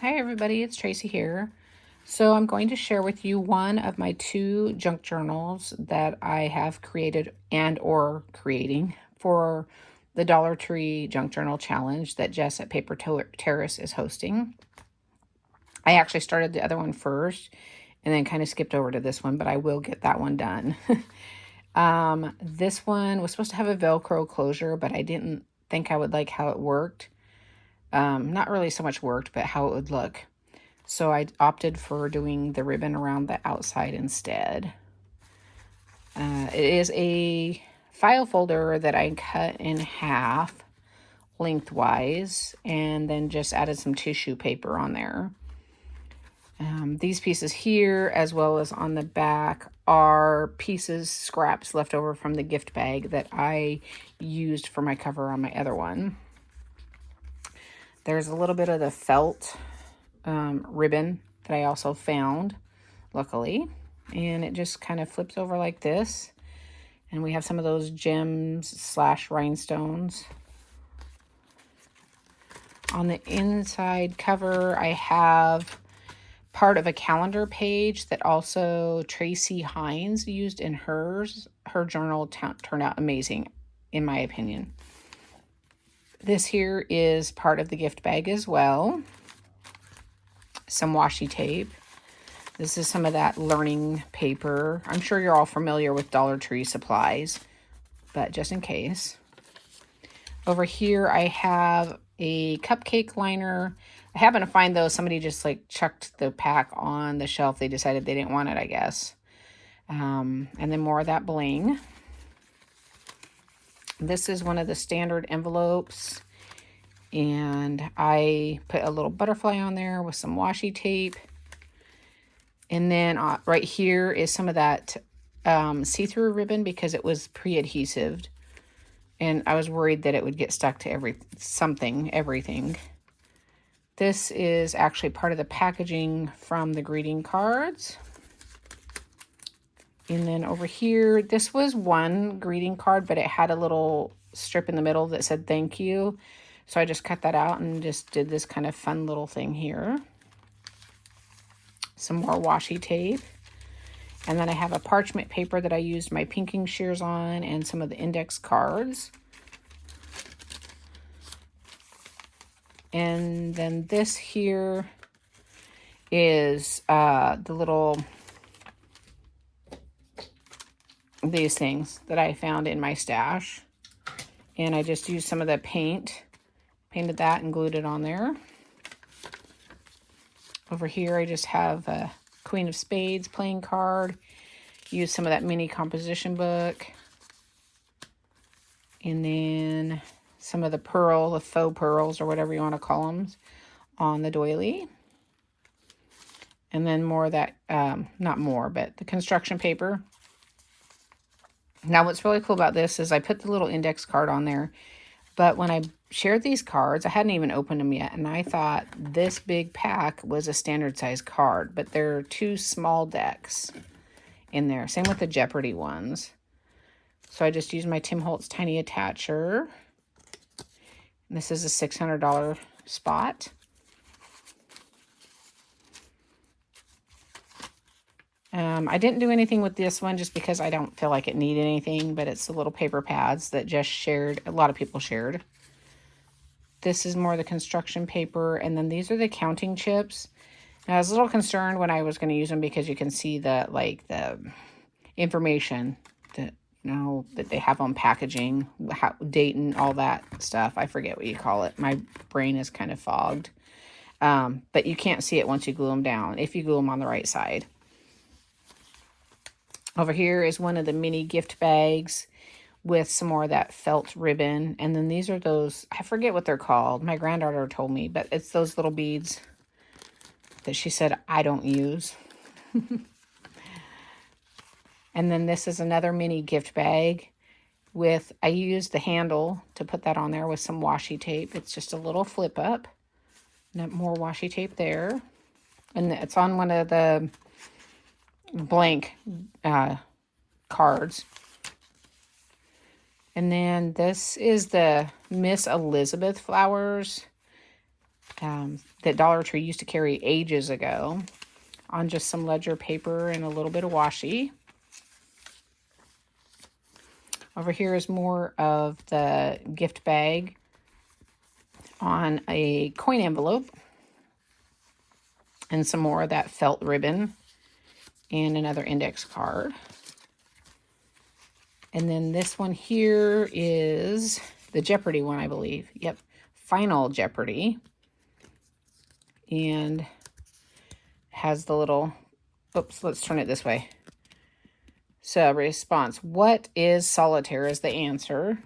Hi everybody, it's Tracy here. So I'm going to share with you one of my two junk journals that I have created and or creating for the Dollar Tree Junk Journal Challenge that Jess at Paper Terrace is hosting. I actually started the other one first and then kind of skipped over to this one, but I will get that one done. This one was supposed to have a Velcro closure, but I didn't think I would like how it worked. Not really so much worked, but how it would look. So I opted for doing the ribbon around the outside instead. It is a file folder that I cut in half lengthwise and then just added some tissue paper on there. These pieces here, as well as on the back, are pieces, scraps left over from the gift bag that I used for my cover on my other one. There's a little bit of the felt ribbon that I also found, luckily. And it just kind of flips over like this. And we have some of those gems / rhinestones. On the inside cover, I have part of a calendar page that also Tracy Hines used in hers. Her journal turned out amazing, in my opinion. This here is part of the gift bag as well. Some washi tape. This is some of that learning paper. I'm sure you're all familiar with Dollar Tree supplies, but just in case. Over here, I have a cupcake liner. I happen to find those. Somebody just like chucked the pack on the shelf. They decided they didn't want it, I guess. And then more of that bling. This is one of the standard envelopes. And I put a little butterfly on there with some washi tape. And then right here is some of that see-through ribbon because it was pre-adhesive. And I was worried that it would get stuck to everything. This is actually part of the packaging from the greeting cards. And then over here, this was one greeting card, but it had a little strip in the middle that said thank you. So I just cut that out and just did this kind of fun little thing here. Some more washi tape. And then I have a parchment paper that I used my pinking shears on and some of the index cards. And then this here is these things that I found in my stash. And I just used some of the painted that and glued it on there. Over here, I just have a Queen of Spades playing card. Use some of that mini composition book. And then some of the faux pearls, or whatever you want to call them, on the doily. And then more of that, not more, but the construction paper. Now, what's really cool about this is I put the little index card on there. But when I shared these cards, I hadn't even opened them yet. And I thought this big pack was a standard size card. But there are 2 small decks in there. Same with the Jeopardy ones. So I just used my Tim Holtz Tiny Attacher. And this is a $600 spot. I didn't do anything with this one just because I don't feel like it needed anything, but it's the little paper pads that Jess shared. A lot of people shared. This is more the construction paper, and then these are the counting chips. Now, I was a little concerned when I was going to use them because you can see the information that that they have on packaging, date and all that stuff. I forget what you call it. My brain is kind of fogged. But you can't see it once you glue them down, if you glue them on the right side. Over here is one of the mini gift bags with some more of that felt ribbon. And then these are those, I forget what they're called. My granddaughter told me, but it's those little beads that she said I don't use. And then this is another mini gift bag I used the handle to put that on there with some washi tape. It's just a little flip up. More washi tape there. And it's on one of the blank cards. And then this is the Miss Elizabeth flowers. that Dollar Tree used to carry ages ago, on just some ledger paper and a little bit of washi. Over here is more of the gift bag on a coin envelope, and some more of that felt ribbon, and another index card. And then this one here is the Jeopardy one, I believe. Yep, Final Jeopardy. And has the little, oops, let's turn it this way. So response, what is solitaire is the answer.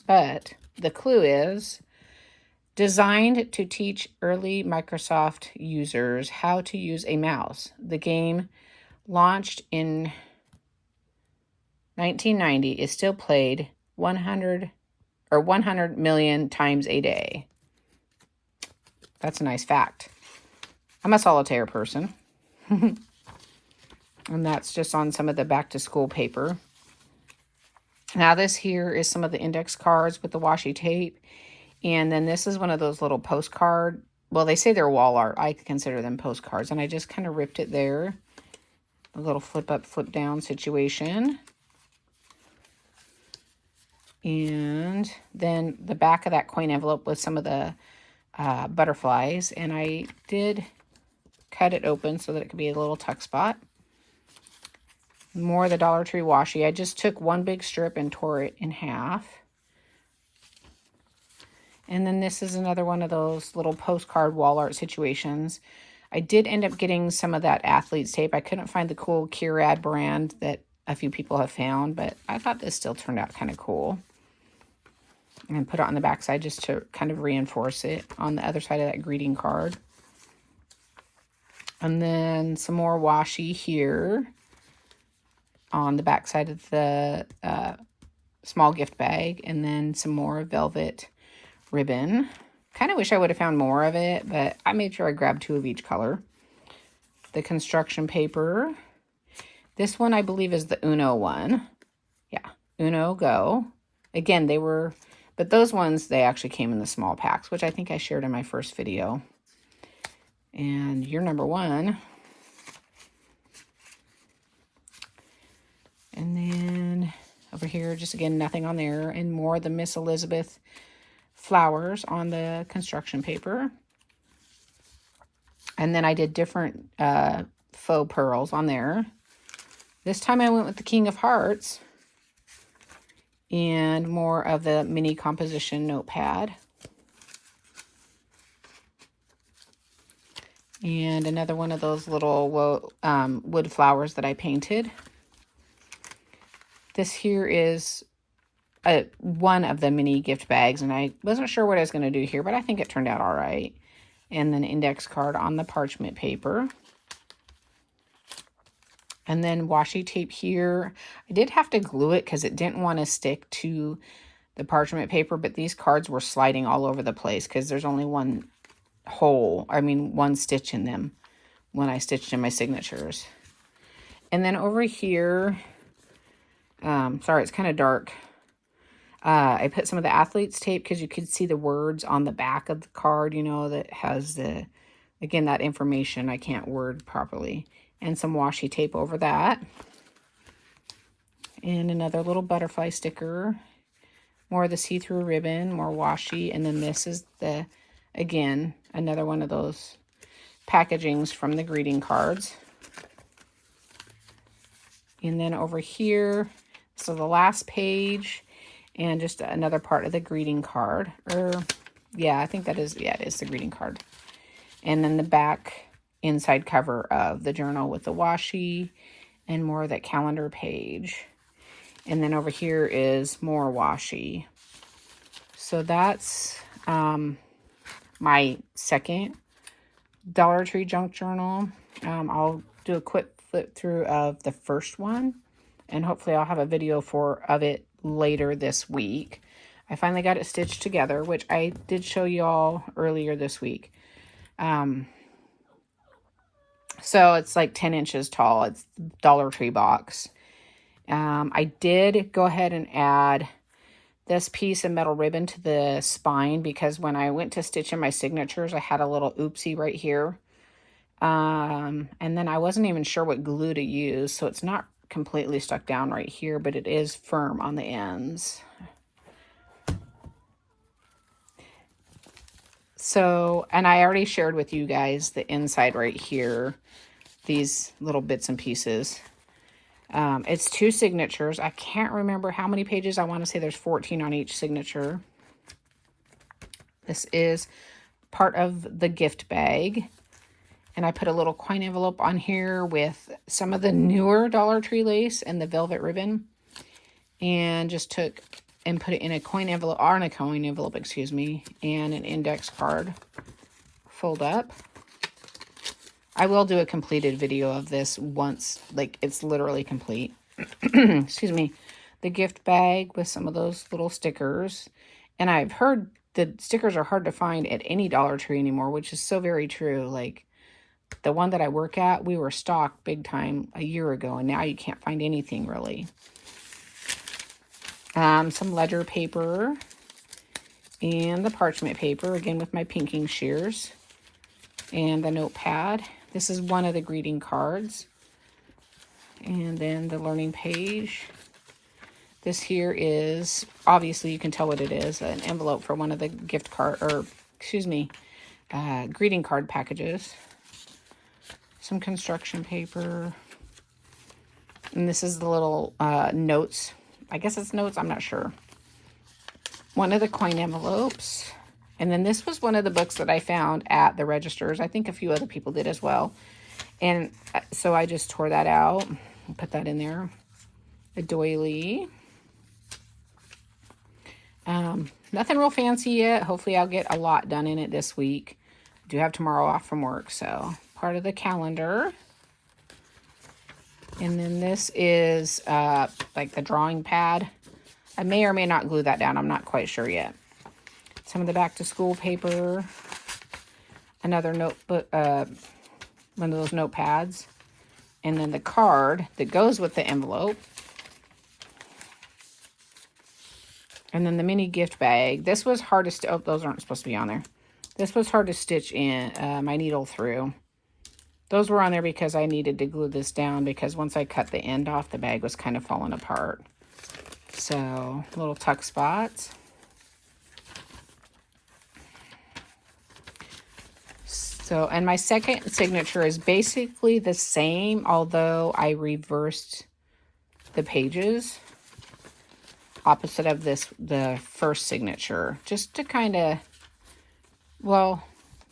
But the clue is designed to teach early Microsoft users how to use a mouse. The game, launched in 1990, is still played 100 million times a day. That's a nice fact. I'm a solitaire person. And that's just on some of the back to school paper. Now this here is some of the index cards with the washi tape. And then this is one of those little postcard. Well, they say they're wall art. I consider them postcards. And I just kind of ripped it there. A little flip up, flip down situation. And then the back of that coin envelope with some of the butterflies. And I did cut it open so that it could be a little tuck spot. More of the Dollar Tree washi. I just took one big strip and tore it in half. And then this is another one of those little postcard wall art situations. I did end up getting some of that athlete's tape. I couldn't find the cool Curad brand that a few people have found, but I thought this still turned out kind of cool. And put it on the back side just to kind of reinforce it on the other side of that greeting card. And then some more washi here on the back side of the small gift bag, and then some more velvet ribbon. Kind of wish I would have found more of it, but I made sure I grabbed 2 of each color. The construction paper. This one I believe is the Uno one. Yeah, Uno Go. Again, they were, but those ones, they actually came in the small packs, which I think I shared in my first video. And you're number 1. And then over here, just again, nothing on there. And more of the Miss Elizabeth flowers on the construction paper. And then I did different faux pearls on there. This time I went with the King of Hearts. And more of the mini composition notepad. And another one of those little wood flowers that I painted. This here is one of the mini gift bags, and I wasn't sure what I was going to do here, but I think it turned out all right. And then index card on the parchment paper. And then washi tape here. I did have to glue it because it didn't want to stick to the parchment paper, but these cards were sliding all over the place because there's only one stitch in them when I stitched in my signatures. And then over here, sorry, it's kind of dark. I put some of the athlete's tape because you could see the words on the back of the card, you know, that has again, that information I can't word properly. And some washi tape over that. And another little butterfly sticker. More of the see-through ribbon, more washi. And then this is again, another one of those packagings from the greeting cards. And then over here, so the last page, and just another part of the greeting card. Yeah, I think that is, yeah, it is the greeting card. And then the back inside cover of the journal with the washi and more of that calendar page. And then over here is more washi. So that's my second Dollar Tree junk journal. I'll do a quick flip through of the first one, and hopefully I'll have a video of it later this week. I finally got it stitched together, which I did show you all earlier this week. So it's like 10 inches tall. It's Dollar Tree box. I did go ahead and add this piece of metal ribbon to the spine because when I went to stitch in my signatures, I had a little oopsie right here. And then I wasn't even sure what glue to use, so it's not completely stuck down right here, but it is firm on the ends. So, and I already shared with you guys the inside right here, these little bits and pieces. It's 2 signatures. I can't remember how many pages. I want to say there's 14 on each signature. This is part of the gift bag. And I put a little coin envelope on here with some of the newer Dollar Tree lace and the velvet ribbon. And just took and put it in a coin envelope, or in a coin envelope, excuse me, and an index card. Fold up. I will do a completed video of this once, like it's literally complete. Excuse me. The gift bag with some of those little stickers. And I've heard the stickers are hard to find at any Dollar Tree anymore, which is so very true. Like the one that I work at, we were stocked big time a year ago, and now you can't find anything really. Some ledger paper and the parchment paper, again with my pinking shears, and the notepad. This is one of the greeting cards. And then the learning page. This here is, obviously you can tell what it is, an envelope for one of the gift card, or excuse me, greeting card packages. Some construction paper. And this is the little notes. I guess it's notes, I'm not sure. One of the coin envelopes. And then this was one of the books that I found at the registers. I think a few other people did as well. And so I just tore that out and put that in there. A doily. Nothing real fancy yet. Hopefully I'll get a lot done in it this week. I do have tomorrow off from work, so part of the calendar. And then this is like the drawing pad. I may or may not glue that down. I'm not quite sure yet. Some of the back to school paper. Another notebook, one of those notepads. And then the card that goes with the envelope. And then the mini gift bag. This was hard to stitch. Oh, those aren't supposed to be on there. This was hard to stitch in my needle through. Those were on there because I needed to glue this down because once I cut the end off, the bag was kind of falling apart. So, little tuck spots. So, and my second signature is basically the same, although I reversed the pages opposite of this, the first signature, just to kind of, well,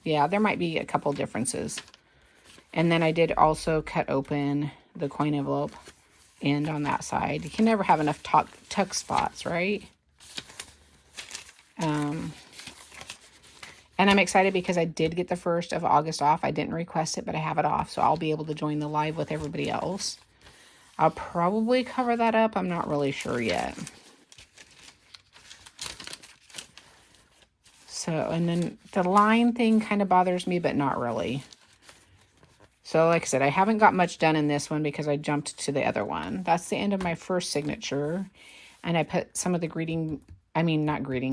yeah, there might be a couple differences. And then I did also cut open the coin envelope end on that side. You can never have enough tuck spots, right? And I'm excited because I did get the 1st of August off. I didn't request it, but I have it off, so I'll be able to join the live with everybody else. I'll probably cover that up. I'm not really sure yet. So, and then the line thing kind of bothers me, but not really. So, like I said, I haven't got much done in this one because I jumped to the other one. That's the end of my first signature. And I put some of the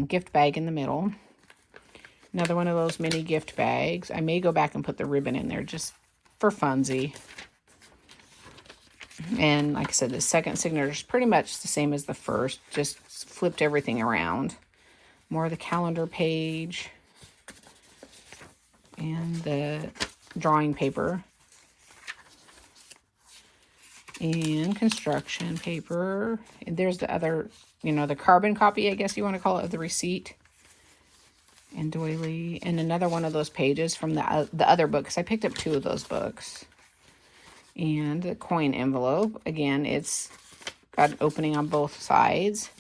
gift bag in the middle. Another one of those mini gift bags. I may go back and put the ribbon in there just for funsy. And like I said, the second signature is pretty much the same as the first. Just flipped everything around. More of the calendar page. And the drawing paper. And construction paper. And there's the other, the carbon copy, I guess you want to call it, of the receipt. And doily. And another one of those pages from the other book, because I picked up 2 of those books. And the coin envelope. Again, it's got an opening on both sides.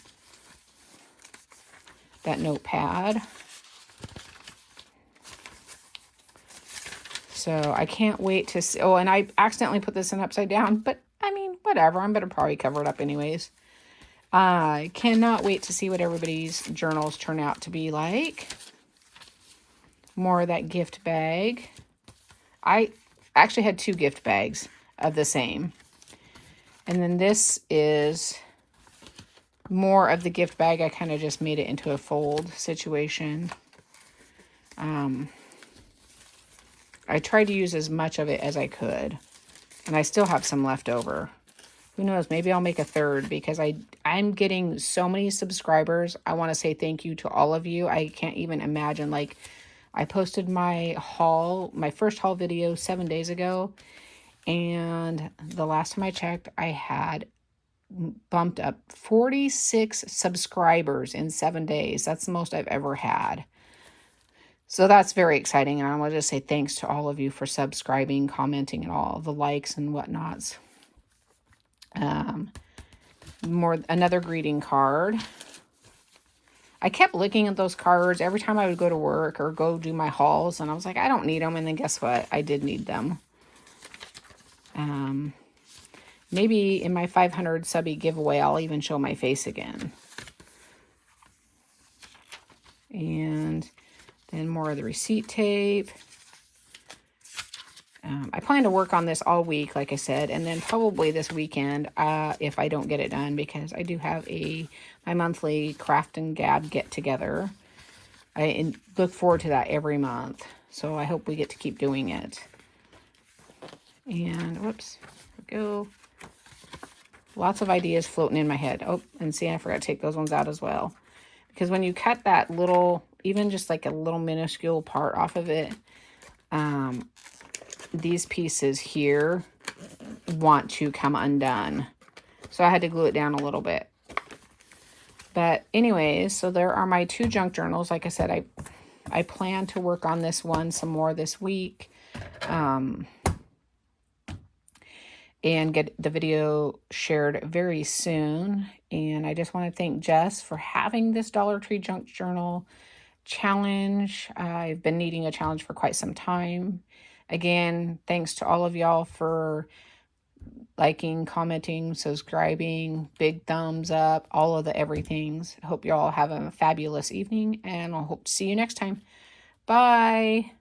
That notepad. So I can't wait to see. Oh, and I accidentally put this in upside down, but I mean, whatever. I'm going to probably cover it up anyways. I cannot wait to see what everybody's journals turn out to be like. More of that gift bag. I actually had 2 gift bags of the same. And then this is more of the gift bag. I kind of just made it into a fold situation. I tried to use as much of it as I could. And I still have some left over. Who knows? Maybe I'll make a third because I'm getting so many subscribers. I want to say thank you to all of you. I can't even imagine. Like, I posted my haul, my first haul video 7 days ago. And the last time I checked, I had bumped up 46 subscribers in 7 days. That's the most I've ever had. So that's very exciting. And I want to just say thanks to all of you for subscribing, commenting, and all the likes and whatnots. Another greeting card. I kept looking at those cards every time I would go to work or go do my hauls, and I was like, I don't need them. And then guess what? I did need them. Maybe in my 500 subby giveaway, I'll even show my face again. And then more of the receipt tape. I plan to work on this all week, like I said, and then probably this weekend if I don't get it done, because I do have my monthly craft and gab get together. I look forward to that every month, so I hope we get to keep doing it. And whoops, there we go. Lots of ideas floating in my head. Oh, and see, I forgot to take those ones out as well, because when you cut that little, even just like a little minuscule part off of it, these pieces here want to come undone. So I had to glue it down a little bit. But anyways, so there are my 2 junk journals. Like I said, I plan to work on this one some more this week. And get the video shared very soon. And I just want to thank Jess for having this Dollar Tree Junk Journal challenge. I've been needing a challenge for quite some time. Again, thanks to all of y'all for liking, commenting, subscribing, big thumbs up, all of the everythings. I hope you all have a fabulous evening, and I hope to see you next time. Bye.